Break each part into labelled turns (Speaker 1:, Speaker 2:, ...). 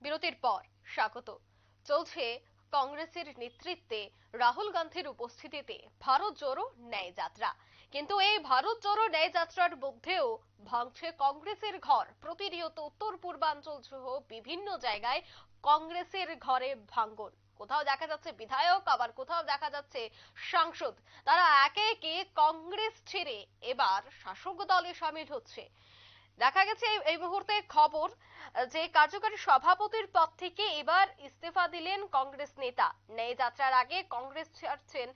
Speaker 1: বিরতির পর স্বাগত। চলছে কংগ্রেসের নেতৃত্বে রাহুল গান্ধীর উপস্থিতিতে ভারত জোড়ো ন্যায় যাত্রা। কিন্তু এই ভারত জোড়ো ন্যায় যাত্রার মধ্যেও ভাঙছে কংগ্রেসের ঘর। প্রতিনিয়ত উত্তর পূর্বাঞ্চল সহ বিভিন্ন জায়গায় কংগ্রেসের ঘরে ভাঙন। কোথাও দেখা যাচ্ছে বিধায়ক, আবার কোথাও দেখা যাচ্ছে সাংসদ। তারা একে একে কংগ্রেস ছেড়ে এবার শাসক দলে সামিল হচ্ছে। দেখা গেছে এই মুহূর্তে খবর যে কার্যকরী সভাপতির পদ থেকে এবার ইস্তফা দিলেন কংগ্রেস নেতা। ন্যায় যাত্রার আগে কংগ্রেস ছাড়ছেন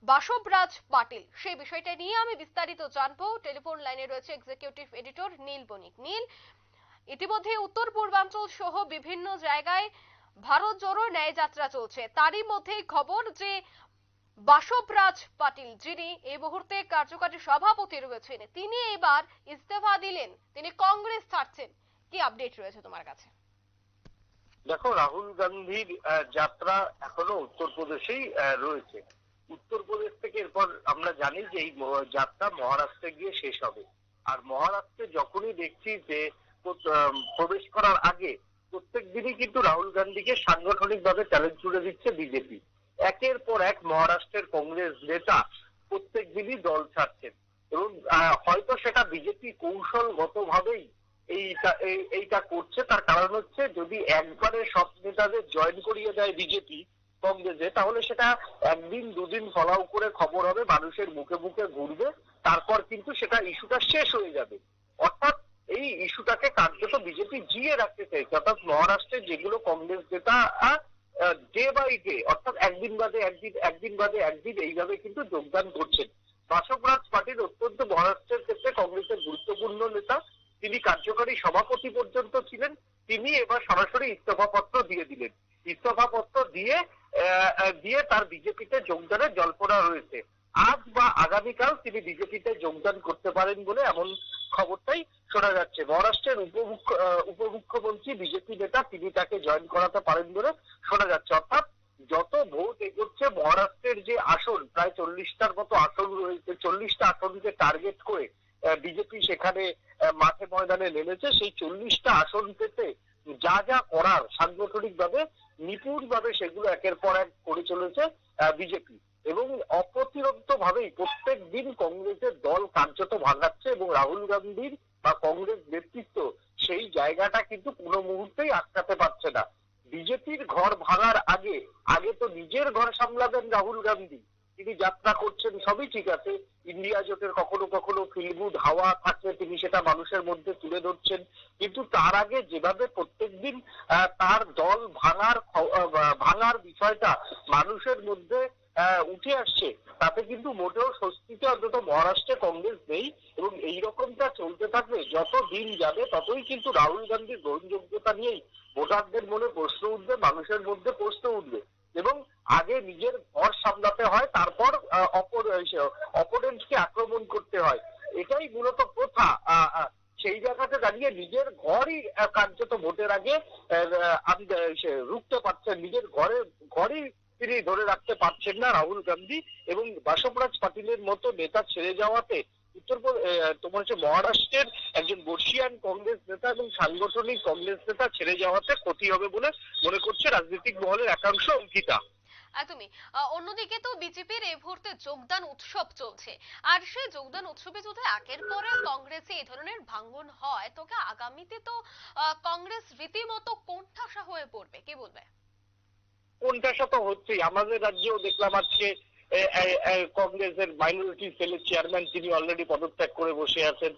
Speaker 1: বাসবরাজ পাটিল। সেই বিষয়টা নিয়ে আমি বিস্তারিত জানবো। টেলিফোন লাইনে রয়েছে এক্সিকিউটিভ এডিটর নীল বণিক। নীল, ইতিমধ্যে উত্তর পূর্বাঞ্চল সহ বিভিন্ন জায়গায় ভারত জোড়ো ন্যায় যাত্রা চলছে। তারই মধ্যে খবর যে বাসবরাজ পাটিল, যিনি এই মুহূর্তে কার্যকরী সভাপতি রয়েছেন, তিনি এবার ইস্তফা দিলেন, তিনি কংগ্রেস ছাড়ছেন। কি আপডেট রয়েছে তোমার কাছে?
Speaker 2: দেখো, রাহুল গান্ধীর যাত্রা এখনো উত্তরপ্রদেশেই রয়েছে। উত্তরপ্রদেশ থেকে এরপর আমরা জানি যে এই যাত্রা মহারাষ্ট্রে গিয়ে শেষ হবে। আর মহারাষ্ট্রে যখনই দেখছি যে প্রবেশ করার আগে প্রত্যেক দিনই কিন্তু রাহুল গান্ধীকে সাংগঠনিকভাবে চ্যালেঞ্জ ছুড়ে দিচ্ছে বিজেপি। একের পর এক মহারাষ্ট্রের কংগ্রেস নেতা প্রত্যেক দিনই দল ছাড়ছেন এবং হয়তো সেটা বিজেপি কৌশলগতভাবেই এইটা করছে। তার কারণ হচ্ছে, যদি একবারে সব নেতাদের জয়েন করিয়ে দেয় বিজেপি কংগ্রেসে, তাহলে সেটা একদিন দুদিন ফলাও করে খবর হবে, মানুষের মুখে মুখে ঘুরবে, তারপর কিন্তু সেটা ইস্যুটা শেষ হয়ে যাবে। অর্থাৎ এই ইস্যুটাকে কার্যত বিজেপি জিয়ে রাখতে চাইছে। অর্থাৎ মহারাষ্ট্রে যেগুলো কংগ্রেস নেতা ডে বাই ডে, অর্থাৎ একদিন বাদে একদিন, একদিন বাদে একদিন, এইভাবে কিন্তু যোগদান করছেন। বাসবরাজ পাটিল অত্যন্ত মহারাষ্ট্রের ক্ষেত্রে কংগ্রেসের গুরুত্বপূর্ণ নেতা। তিনি কার্যকরী সভাপতি পর্যন্ত ছিলেন। তিনি এবার সরাসরি ইস্তফাপত্র দিয়ে দিলেন। ইস্তফাপত্র দিয়ে তার বিজেপিতে যোগদানের জল্পনা রয়েছে। আজ বা আগামীকাল তিনি বিজেপিতে যোগদান করতে পারেন বলে এমন খবরটাই শোনা যাচ্ছে। মহারাষ্ট্রের উপমুখ্যমন্ত্রী বিজেপি নেতা, তিনি তাকে জয়েন করাতে পারেন বলে শোনা যাচ্ছে। অর্থাৎ যত ভোট এগোচ্ছে, মহারাষ্ট্রের যে আসন, প্রায় 40টার মতো আসন রয়েছে, 40টা আসনকে টার্গেট করে বিজেপি সেখানে মাঠে ময়দানে নেমেছে। সেই 40টা আসন পেতে যা যা করার সাংগঠনিকভাবে নিপুণভাবে সেগুলো একের পর এক করে চলেছে বিজেপি। এবং অপ্রতিরোধ্য ভাবেই প্রত্যেক দিন কংগ্রেসের দল কার্যত ভাঙাচ্ছে এবং রাহুল গান্ধীর বা কংগ্রেস নেতৃত্ব সেই জায়গাটা কিন্তু কোনো মুহূর্তেই আটকাতে পারছে না। বিজেপির ঘর ভাঙার আগে আগে তো নিজের ঘর সামলাবেন রাহুল গান্ধী। তিনি যাত্রা করছেন, সবই ঠিক আছে। ইন্ডিয়া জোটের কখনো কখনো ফিলগুড হাওয়া থাকলে তিনি সেটা মানুষের মধ্যে তুলে ধরছেন। কিন্তু তার আগে যেভাবে প্রত্যেকদিন তার দল ভাঙার বিষয়টা মানুষের মধ্যে উঠে আসছে, তাতে কিন্তু মোটেও স্বস্তিতে অন্তত মহারাষ্ট্রে কংগ্রেস নেই। এবং এই রকমটা চলতে থাকবে, যত দিন যাবে ততই কিন্তু রাহুল গান্ধীর গ্রহণযোগ্যতা নিয়েই ভোটারদের মনে প্রশ্ন উঠবে, মানুষের মধ্যে প্রশ্ন উঠবে। এবং আগে নিজের ঘর সামলাতে হয়, তারপর অপোনেন্টকে আক্রমণ করতে হয়। এটাই মূলত প্রথা। সেই জায়গাতে দাঁড়িয়ে নিজের ঘরই কার্যত ভোটের আগে রুখতে পারছেন, নিজের ঘরই তিনি ধরে রাখতে পারছেন না রাহুল গান্ধী। এবং বাসবরাজ পাটিলের মতো নেতা ছেড়ে যাওয়াতে তোমার হচ্ছে মহারাষ্ট্রের একজন বর্ষিয়ান কংগ্রেস নেতা এবং সাংগঠনিক কংগ্রেস নেতা ছেড়ে যাওয়াতে ক্ষতি হবে বলে মনে করছে রাজনৈতিক মহলের একাংশ। অঙ্কিতা,
Speaker 1: একদমই। অন্যদিকে তো বিজেপির এই মুহূর্তে যোগদান উৎসব চলছে। আর সেই যোগদান উৎসবে যদি একের পর এক কংগ্রেসে এই ধরনের ভাঙন হয়, তোকে আগামীতে তো কংগ্রেস রীতিমতো কোণঠাসা হয়ে পড়বে, কি বলবে?
Speaker 2: কোণঠাসা তো হচ্ছেই। আমাদের রাজ্যেও দেখলাম আজকে কংগ্রেসের মাইনরিটি সেলের চেয়ারম্যান, তিনি অলরেডি পদত্যাগ করে বসে আছেন।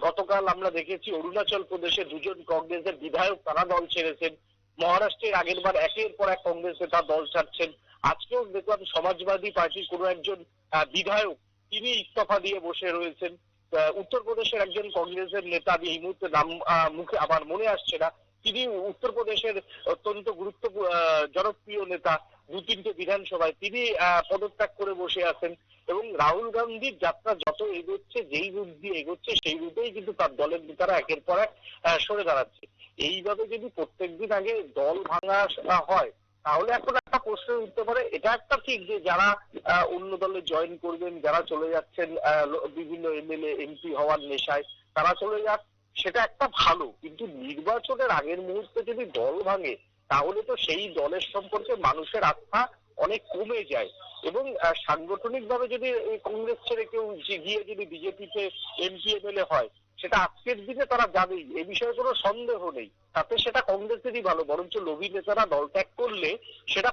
Speaker 2: গতকাল আমরা দেখেছি অরুণাচল প্রদেশে দুজন কংগ্রেসের বিধায়ক তারা দল ছেড়েছেন। মহারাষ্ট্রের আগের বার একের পর এক কংগ্রেস নেতা দল ছাড়ছেন। আজকেও দেখলাম সমাজবাদী পার্টির কোনো একজন বিধায়ক, তিনি ইস্তফা দিয়ে বসে রয়েছেন। উত্তরপ্রদেশের একজন কংগ্রেসের নেতা, আমি এই মুহূর্তে নাম মুখে আমার মনে আসছে না, তিনি উত্তরপ্রদেশের অত্যন্ত জনপ্রিয় নেতা, দু তিনটে বিধানসভায় তিনি পদত্যাগ করে বসে আছেন। এবং রাহুল গান্ধীর যাত্রা যত এগোচ্ছে, যেই রুট দিয়ে এগোচ্ছে, সেই রুটেই কিন্তু তার দলের নেতারা একের পর এক সরে দাঁড়াচ্ছে। এইভাবে যদি প্রত্যেকদিন আগে দল ভাঙা হয়, তাহলে এখন একটা প্রশ্ন উঠতে পারে। এটা একটা ঠিক যে যারা অন্য দলে জয়েন করবেন, যারা চলে যাচ্ছেন বিভিন্ন এমএলএ এমপি হওয়ার নেশায়, তারা চলে যাক। সেটা একটা ভালো, কিন্তু নির্বাচনের আগের মুহূর্তে যদি দল ভাঙে তাহলে তো সেই দলের সম্পর্কে মানুষের আস্থা অনেক কমে যায়। এবং সাংগঠনিক ভাবে যদি এই কংগ্রেস ছেড়ে কেউ গিয়ে যদি বিজেপিতে এমপি এমএলএ হয়, সেটা আজকের দিনে তারা যাবেই, এ বিষয়ে কোনো সন্দেহ নেই। তাতে সেটা কংগ্রেসেরই ভালো, বরঞ্চ লোভী নেতারা দল ত্যাগ করলে সেটা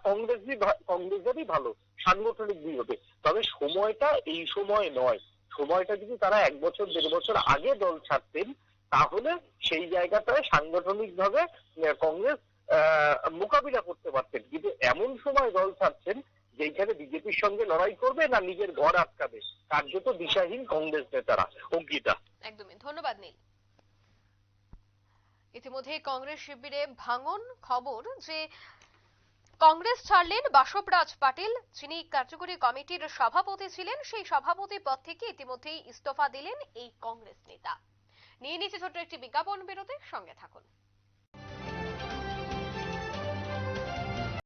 Speaker 2: কংগ্রেসেরই ভালো সাংগঠনিক দিকে। তবে সময়টা এই সময় নয়, সময়টা যদি তারা 1 বছর 1.5 বছর আগে দল ছাড়তেন তাহলে সেই জায়গাটায় সাংগঠনিক ভাবে কংগ্রেস মোকাবিলা করতে পারতেন। কিন্তু এমন সময় দল ছাড়ছেন যেখানে বিজেপির সঙ্গে লড়াই করবে না নিজের ঘর আটকাবে, কার্যত দিশাহীন কংগ্রেস নেতারা। অঙ্কিতা।
Speaker 1: একদমই, ধন্যবাদ নীল। ইতিমধ্যে কংগ্রেস শিবিরে ভাঙন খবর যে কংগ্রেস ছাড়লেন বাসবরাজ পাটিল, যিনি কার্যকরী কমিটির সভাপতি ছিলেন। সেই সভাপতি পদ থেকে ইতিমধ্যেই ইস্তফা দিলেন এই কংগ্রেস নেতা। নিয়ে নিচ্ছে ছোট্ট একটি বিজ্ঞাপন বিরতি, সঙ্গে থাকুন।